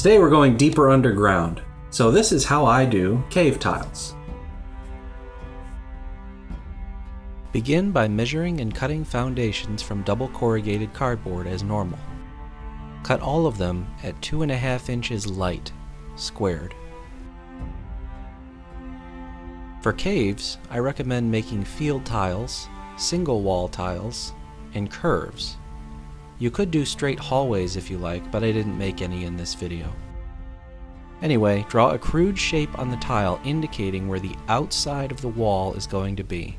Today we're going deeper underground, so this is how I do cave tiles. Begin by measuring and cutting foundations from double corrugated cardboard as normal. Cut all of them at 2.5 inches light, squared. For caves, I recommend making field tiles, single wall tiles, and curves. You could do straight hallways if you like, but I didn't make any in this video. Anyway, draw a crude shape on the tile indicating where the outside of the wall is going to be.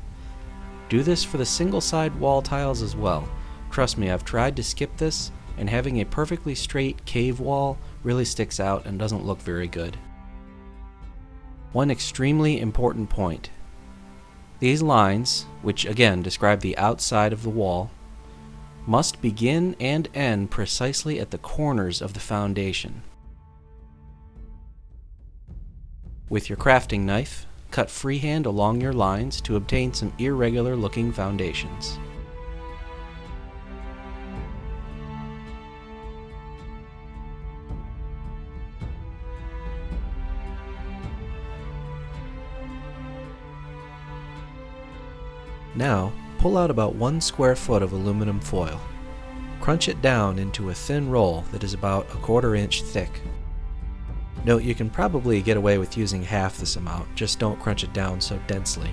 Do this for the single side wall tiles as well. Trust me, I've tried to skip this, and having a perfectly straight cave wall really sticks out and doesn't look very good. One extremely important point. These lines, which again describe the outside of the wall, must begin and end precisely at the corners of the foundation. With your crafting knife, cut freehand along your lines to obtain some irregular looking foundations. Now, pull out about 1 square foot of aluminum foil. Crunch it down into a thin roll that is about 1/4 inch thick. Note you can probably get away with using half this amount, just don't crunch it down so densely.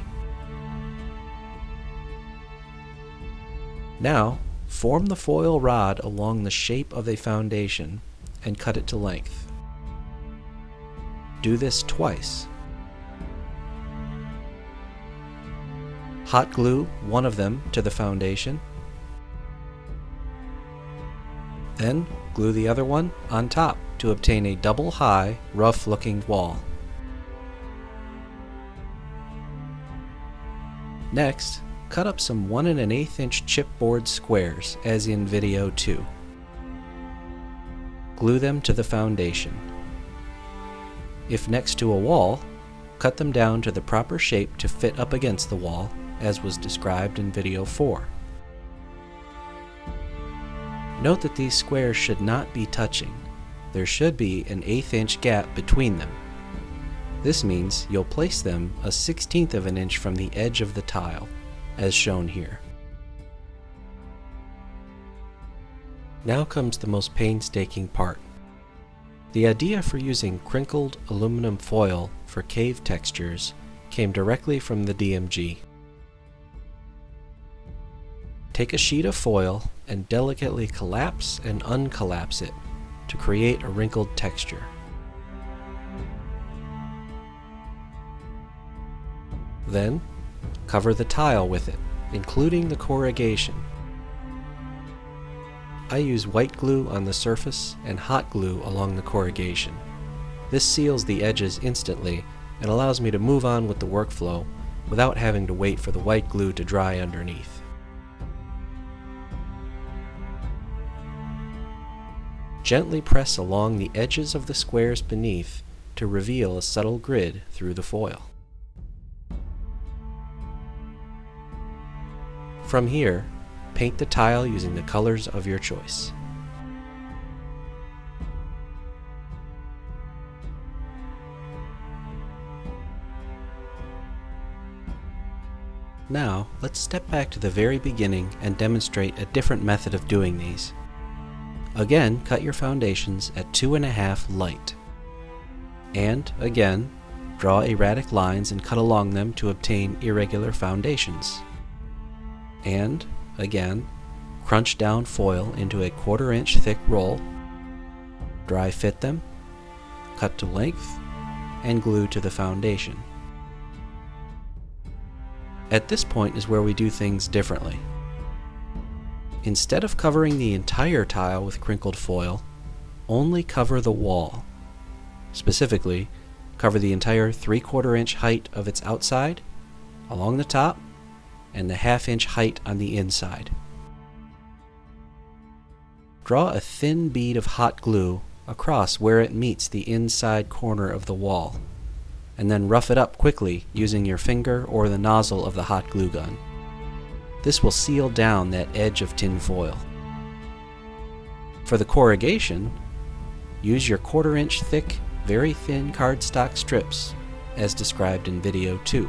Now, form the foil rod along the shape of a foundation and cut it to length. Do this twice. Hot glue one of them to the foundation, then glue the other one on top to obtain a double high, rough looking wall. Next, cut up some 1 1/8 inch chipboard squares as in video 2. Glue them to the foundation. If next to a wall, cut them down to the proper shape to fit up against the wall, as was described in video 4. Note that these squares should not be touching. There should be an 1/8 inch gap between them. This means you'll place them a 1/16 of an inch from the edge of the tile, as shown here. Now comes the most painstaking part. The idea for using crinkled aluminum foil for cave textures came directly from the DMG. Take a sheet of foil and delicately collapse and uncollapse it to create a wrinkled texture. Then, cover the tile with it, including the corrugation. I use white glue on the surface and hot glue along the corrugation. This seals the edges instantly and allows me to move on with the workflow without having to wait for the white glue to dry underneath. Gently press along the edges of the squares beneath to reveal a subtle grid through the foil. From here, paint the tile using the colors of your choice. Now, let's step back to the very beginning and demonstrate a different method of doing these. Again, cut your foundations at 2.5 light. And, again, draw erratic lines and cut along them to obtain irregular foundations. And, again, crunch down foil into a 1/4 inch thick roll, dry fit them, cut to length, and glue to the foundation. At this point is where we do things differently. Instead of covering the entire tile with crinkled foil, only cover the wall. Specifically, cover the entire 3/4 inch height of its outside, along the top, and the 1/2 inch height on the inside. Draw a thin bead of hot glue across where it meets the inside corner of the wall, and then rough it up quickly using your finger or the nozzle of the hot glue gun. This will seal down that edge of tin foil. For the corrugation, use your 1/4 inch thick, very thin cardstock strips, as described in video 2.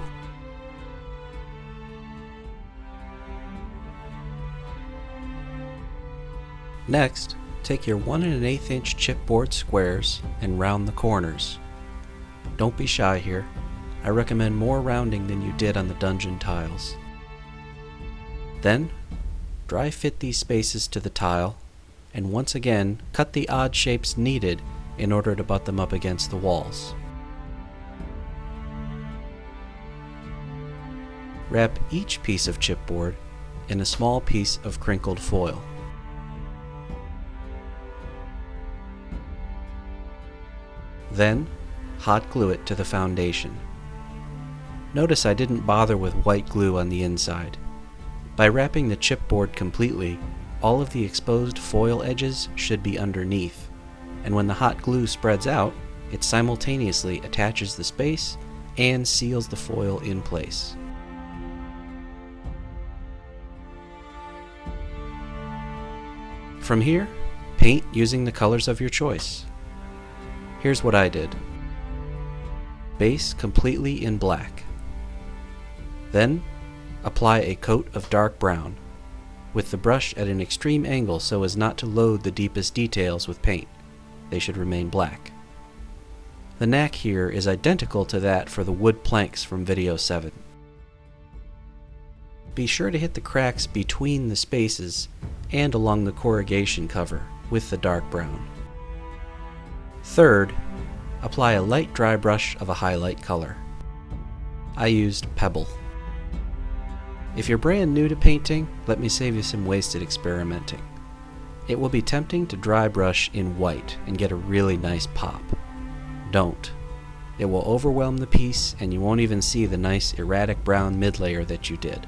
Next, take your 1 1/8 inch chipboard squares and round the corners. Don't be shy here. I recommend more rounding than you did on the dungeon tiles. Then, dry fit these spaces to the tile, and once again cut the odd shapes needed in order to butt them up against the walls. Wrap each piece of chipboard in a small piece of crinkled foil. Then, hot glue it to the foundation. Notice I didn't bother with white glue on the inside. By wrapping the chipboard completely, all of the exposed foil edges should be underneath, and when the hot glue spreads out, it simultaneously attaches the space and seals the foil in place. From here, paint using the colors of your choice. Here's what I did. Base completely in black. Then, apply a coat of dark brown, with the brush at an extreme angle so as not to load the deepest details with paint. They should remain black. The knack here is identical to that for the wood planks from video 7. Be sure to hit the cracks between the spaces and along the corrugation cover with the dark brown. Third, apply a light dry brush of a highlight color. I used Pebble. If you're brand new to painting, let me save you some wasted experimenting. It will be tempting to dry brush in white and get a really nice pop. Don't. It will overwhelm the piece and you won't even see the nice erratic brown mid-layer that you did.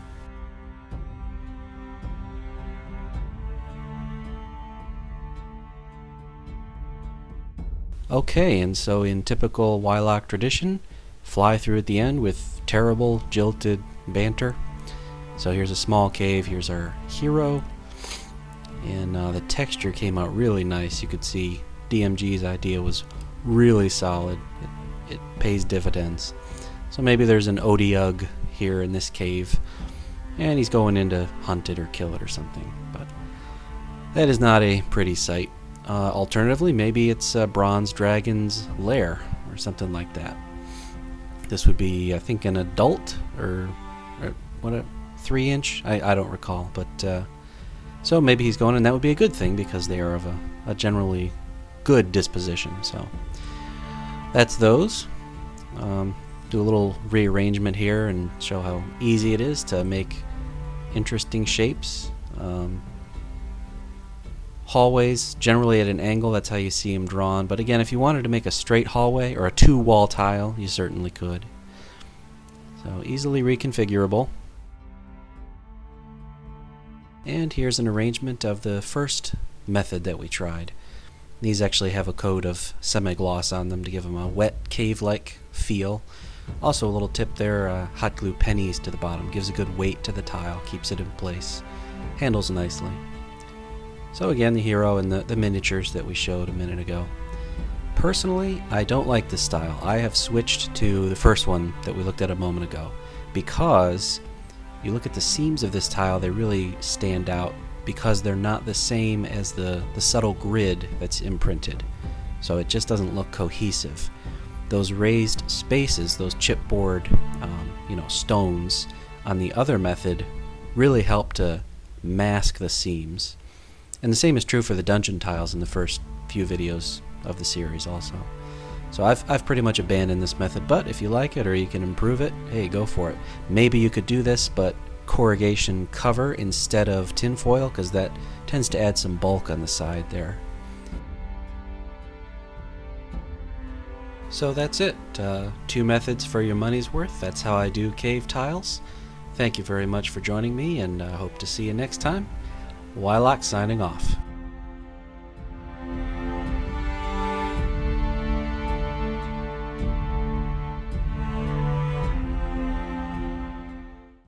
Okay, and so in typical Wylock tradition, fly through at the end with terrible, jilted banter. So here's a small cave, here's our hero, and the texture came out really nice. You could see DMG's idea was really solid. It pays dividends. So maybe there's an Odiug here in this cave, and he's going in to hunt it or kill it or something, but that is not a pretty sight. Alternatively, maybe it's a bronze dragon's lair or something like that. This would be, I think, an adult or what, a 3 inch? I don't recall, but so maybe he's going, and that would be a good thing because they are of a generally good disposition. So that's those. Do a little rearrangement here and show how easy it is to make interesting shapes. Hallways, generally at an angle, that's how you see them drawn. But again, if you wanted to make a straight hallway or a 2-wall tile, you certainly could. So easily reconfigurable. And here's an arrangement of the first method that we tried. These actually have a coat of semi-gloss on them to give them a wet, cave-like feel. Also a little tip there, hot glue pennies to the bottom. Gives a good weight to the tile, keeps it in place. Handles nicely. So again, the hero and the miniatures that we showed a minute ago. Personally, I don't like this style. I have switched to the first one that we looked at a moment ago because you look at the seams of this tile, they really stand out because they're not the same as the subtle grid that's imprinted. So it just doesn't look cohesive. Those raised spaces, those chipboard stones on the other method really help to mask the seams. And the same is true for the dungeon tiles in the first few videos of the series also. So I've pretty much abandoned this method, but if you like it or you can improve it, hey, go for it. Maybe you could do this, but corrugation cover instead of tinfoil, because that tends to add some bulk on the side there. So that's it. 2 methods for your money's worth. That's how I do cave tiles. Thank you very much for joining me, and I hope to see you next time. Wylock signing off.